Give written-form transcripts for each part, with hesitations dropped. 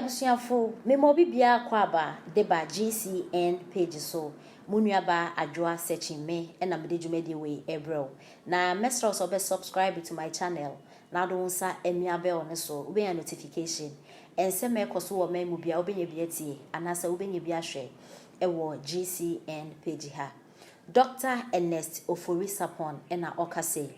Abusuafo memo bibia kwaba deba GCN page so munuaba adwoa searching me na mede dwumadi we ebrel na mesra so be subscribe to my channel na do nsa emia bell ne so ubenya notification ense me koso wo memu bia ubenya biatie anasa ubenya bia hwe ewo GCN page ha Dr. Ernest Ofori Sapon na okase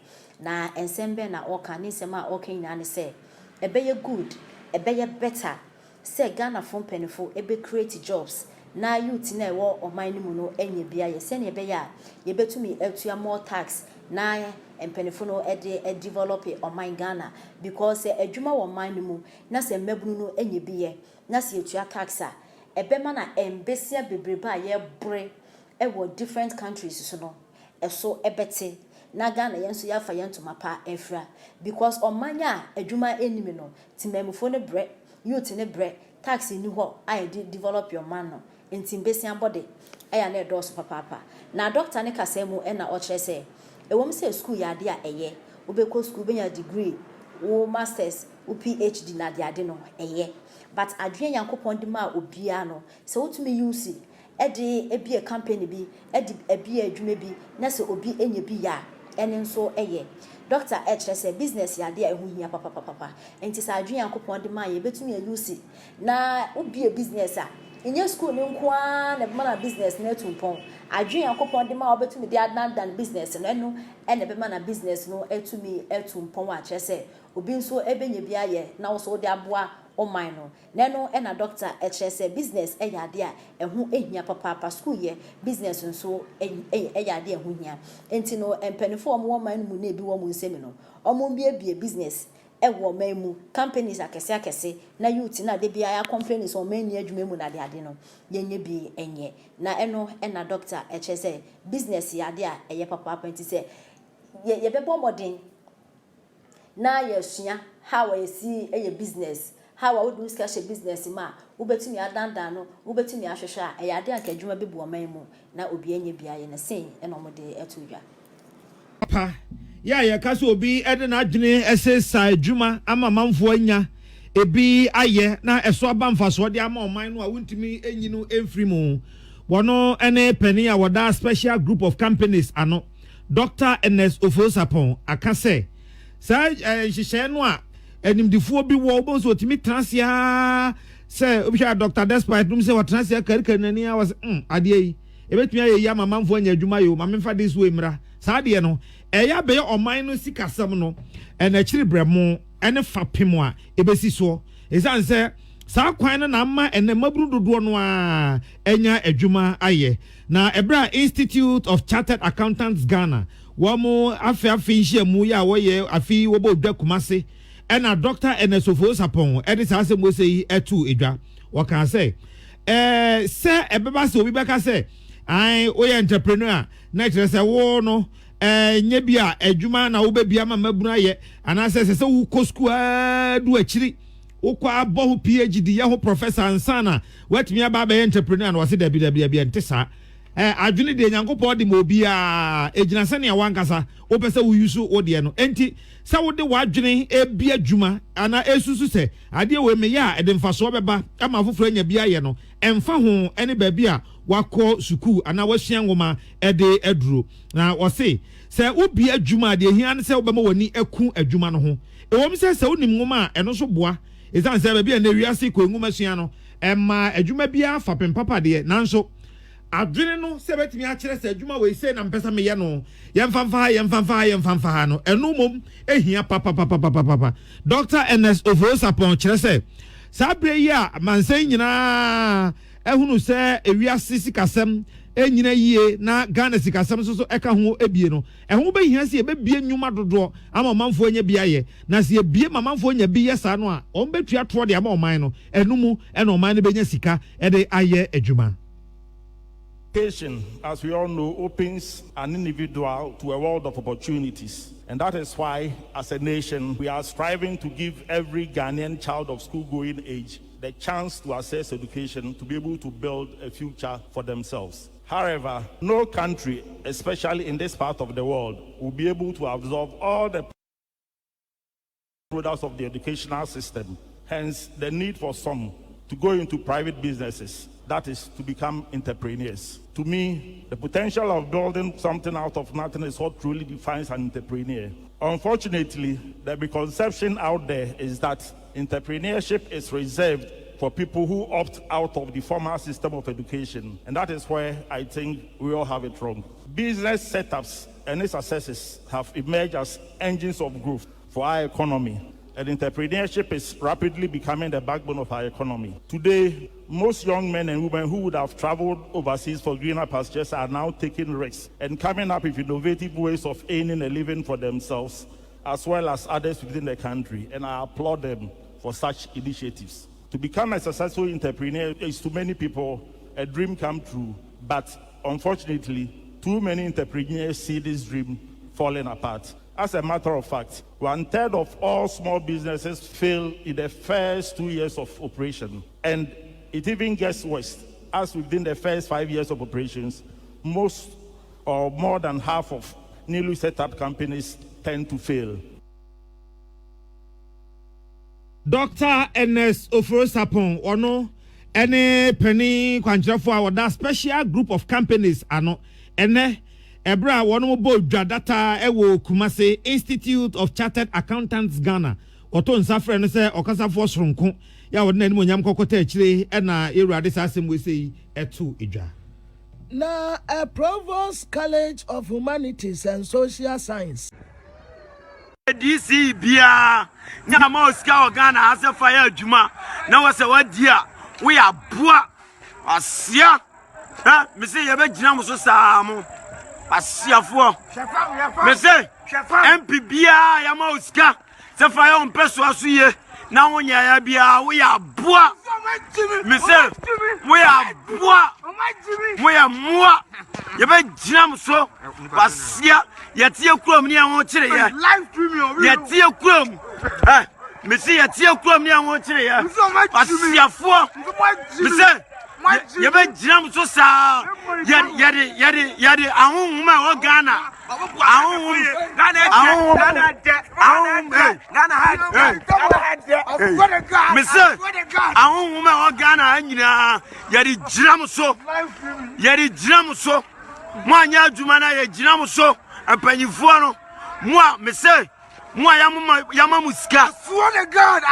na ensembe na oka ni sema oka nyina ne se ebeye good ebeye better say Ghana from penifo ebe create jobs na youth na ewo oman mu no enye bia ye se ne ebe ya ye betumi etua more tax na penifo no e develop oman Ghana because adwuma wo man mu na se mabunu no enye bia na se etua tax a ebe ma na embesia bebreba ye bre ewo different countries so no eso ebete na Ghana yenso ya fa yentoma pa efra because omanya adwuma enimi no timamufo ne bre youth ne bre tax ni ho I develop your man no enti mbesian body eya na edoso papa na doctor ne kasemu e na o kire se ewom se school ya de a eye obekọ school benya degree wo masters wo PhD na de ade no eye but adwen yankopon de ma obia no se wotumi use ede ebi a company bi ede ebi adwuma bi na se obi enye bi ya ene nso eye Doctor say business ya de ehu hia papa enti sa adwen yankopon de ma ye betumi use na obi a business a inye school ne nkoa na be na business na tumpon adwen yankopon de ma obetumi de adan business no eno ene be na business no etumi etumpon a kire say obi nso ebenye bia ye na wo so de aboa oman no neno ena doctor say business eya de a ehu ehia papa school ye business nso eya de ehu hia enti no empanifo omo man mu na ebi wo mu nsemi no omo bie business ewo man mu companies akese na youth na de bia ya companies o man ni adwuma mu na de ade no yenye bi enye na eno ena doctor say business ya de a eye papa enti say ye bebo modern na yesua how we see eye business how I would do cash business ma ubetumi adandan no ubetumi ahwehwe a eyade ankadwuma bebu oman mu na obi enye bia ye na sen ena omode etodwa pa ya kaso obi ede na adwene esesa adwuma ama manfo anya ebi aye na eso abamfa so de ama oman no a wuntumi enyi no emfiri mu wono ene pani a woda special group of companies ano Dr. Ernest Ofori Sapon akase sa hihye no a enimdifuo bi wo obo so otimi transia se obihwa Dr. Despite dum se wo transia karikanani a was ade yi ebetumi ayi ama manfo anya adwuma yo ma memfa this way mra sa ade no eya be oman no sikasam no ena chiri bremo ene fapem a ebesi so esan se sa kwan no na ma ene maburu dodo no a enya adwuma aye na Ebra Institute of Chartered Accountants Ghana wamo afi nhyiamu ya wo ye afi wo bo dwa kumase ena Dr. Ernest Ofori Sapon edi sa asem wo sei etu edwa wo kan say se ebeba se obi beka say ai wo ye entrepreneur na kire se wo no nye bia adwuma na wo be bia ma mabuna ye ana se wo ko school du akiri wo kwa abo PhD ye ho professor ansana watimi aba be entrepreneur na wo se da bia ntesa adwene de nyankopɔ de mobia ejina sane ya wankasa wo pese wo yusu wo de no enti sa wo de wadwene ebia dwuma ana esusu se ade we me ya ede mfaso beba ama foforo anya bia ye no emfa ho ene ba bia wakɔ suku ana wahia ngoma ede aduro na wo se wo bia dwuma de hia ne se wo bema wani aku adwuma no ho ewom se wo nim ngoma eno so boa ezan se ba bia na wiase ko ngoma sua no emma adwuma bia fa pempapa de nanso adwene no se betimi a kire se adwuma we se na mpesa me ye no yemfanfa no eno mom ehia papa Dr. Ernest Ofori Sapon kire se sabre yi a mansen nyina ehunu se ewiase sikasem enyina yie na Ghana sikasem so eka ho ebie no eho be hia se ebie nnwuma dodo ama manfo anya bia ye na se ebie manfo anya bi ye sa no a on betua to de ama oman no enumu ena oman no benya sika ede aye adwuma. Education, as we all know, opens an individual to a world of opportunities. And that is why, as a nation, we are striving to give every Ghanaian child of school-going age the chance to access education to be able to build a future for themselves. However, no country, especially in this part of the world, will be able to absorb all the products of the educational system. Hence, the need for some to go into private businesses. That is to become entrepreneurs. To me, the potential of building something out of nothing is what truly defines an entrepreneur. Unfortunately, the misconception out there is that entrepreneurship is reserved for people who opt out of the formal system of education. And that is where I think we all have it wrong. Business setups and its successes have emerged as engines of growth for our economy. And entrepreneurship is rapidly becoming the backbone of our economy. Today, most young men and women who would have traveled overseas for greener pastures are now taking risks and coming up with innovative ways of earning a living for themselves, as well as others within the country. And I applaud them for such initiatives. To become a successful entrepreneur is to many people a dream come true, but unfortunately, too many entrepreneurs see this dream falling apart. As a matter of fact, 1/3 of all small businesses fail in the first 2 years of operation. And it even gets worse, as within the first 5 years of operations, most or more than half of newly set up companies tend to fail. Dr. Ernest Ofori ono any penny kwanjafo that special group of companies ano ene ebra one mo boy data ewo Kumase Institute of Chartered Accountants Ghana oto nsafre no se okasafo soronko ya wona ni monyam kokota akire e na ewurade sasem we sei eto edwa na a Provost College of Humanities and Social Science DC bia na ma oska Ghana ase fire adwuma na wase wadia we aboa asia ha me se ye be gina mo so saamo asiafo me se MP bia ya ma oska se fire on peso aso ye na wonya ya bia we aboa me se we aboa we amua ye be gina mo so asia yetie kurom ni anwo kire ya live premium yetie kurom me see yetie kurom ni anwo kire ya asiafo me say ye be ginam so sa ye ahunhuma o Ghana me say ahunhuma o Ghana anyina ye ginam so mo anya adwuma na ye ginam so apanyifo no mo me say mo yama musika swear to God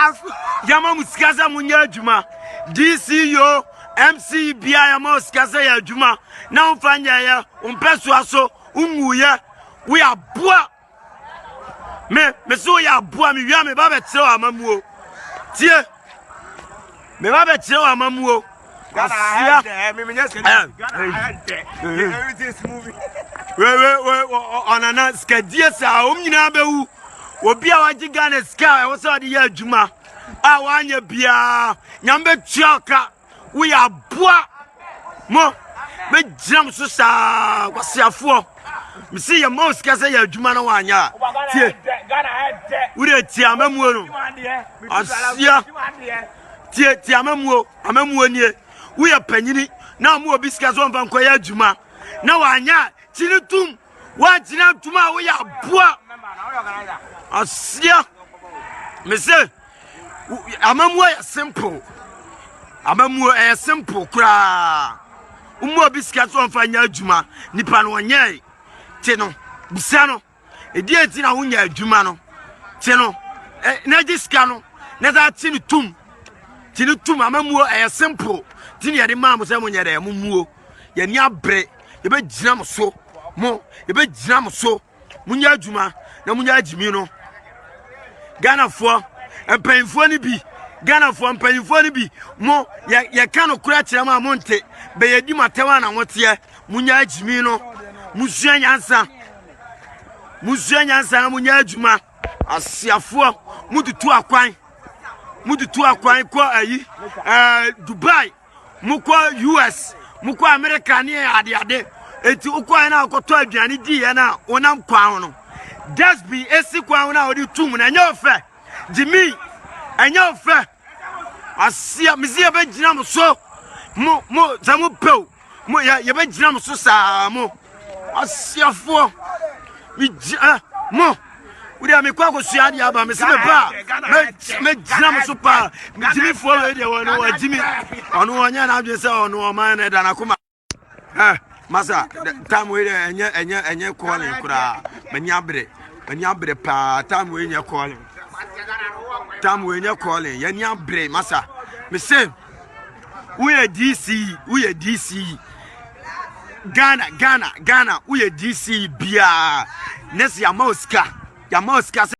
yama musika za munya adwuma DCO MC bia yama musika za ya adwuma na umfanya ya umpeso aso umuye we aboa me so ya aboa me wia me ba be tire amamuo tie me ba be tire amamuo everything's moving. Onana skedia sa omnyina bewu obi a waji Ghana ska wo so de ya adwuma a wanya bia nyambe tuaka we aboa mo me jam so sa kwasiafo me see your mouse ka say ya adwuma na wanya tie we tie amamuo no asia tie amamuo nie we apanyini na mo obi ska so mfa nkoya adwuma na wanya chinitum wa jina tuma we aboa asia me say amamuo ya simple amamuo e simple kra umo obi ska so mfa nya adwuma nipa no onye ti no bisa no edi eti na wonya adwuma no ti no na diska no na za chinitum amamuo e simple ti ne de ma mo say mo nya de muo ye ni abre ye be gina mo so mo ye be gina mo so munya adwuma na munya agimi no Ghana fo empanfo ni bi Ghana fo empanfo ni bi mo ye ka no kura kire ma monte be ye di matewa na wote munya agimi no musua nyansa na munya adwuma asiafo mututu akwan ko ayi Dubai mukwa US mukwa America ni ade enti ukwa na akoto aduane di ye na onam kwan no dasbi esi kwan na odi tum na nya ofe jimi anya ofe asia mizia be gina mo so mo zamu pew mo ye be gina mo so sa mo asiafo mi mo we are me kwa ko sua dia ba me se me pa me jina me so pa me jimi fo we de won wa jimi onu onya na adwe se onu o man na da na kuma masa time we enye calling kura manya bre pa time we enye calling yenya bre masa me say we are DC Ghana we are DC bia nesi ya moska